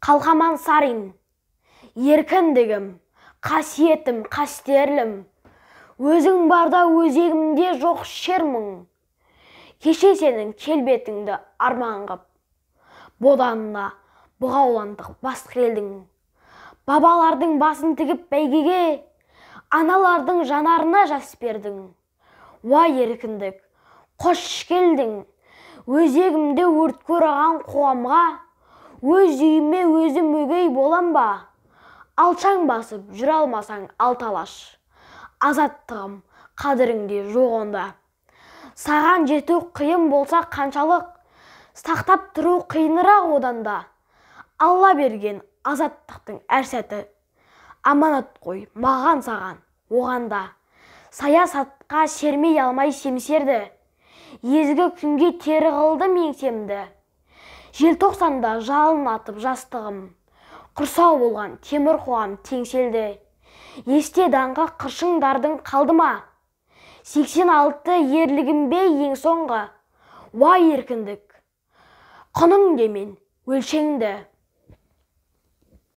қалқаман сарин, еркіндігім, қасиетім, қастерлім, өзің барда өзегімде жоқ шермің. Кеше сенің келбетіңді арман қып, боданына бұғауландық бас келдің. Бабалардың басын тігіп бәйгеге, аналардың жанарына жас бердің. Уай еркіндік, қош келдің, өзегімде өрт көраған қоғамға, өз үйіме өзім өгей болам ба? Алшаң басып жүре алмасаң алталаш, азаттығым қадіріңде жоқ онда. Саған жету қиын болса қаншалық, сақтап тұру қиынырақ оданда. Алла берген азаттықтың әр сәті, аманат қой маған саған оғанда. Саясатқа сермей алмай семсерді, езгі күнге тері қылдым еңсемді. Желтоқсанда жалын атып жастығым, құрсау болған темір қоғам теңселді. Есте даңқы қыршыңдардың қалды ма? 86 ерлігім бе ең соңғы? Уай еркіндік, құның демен өлшеңді.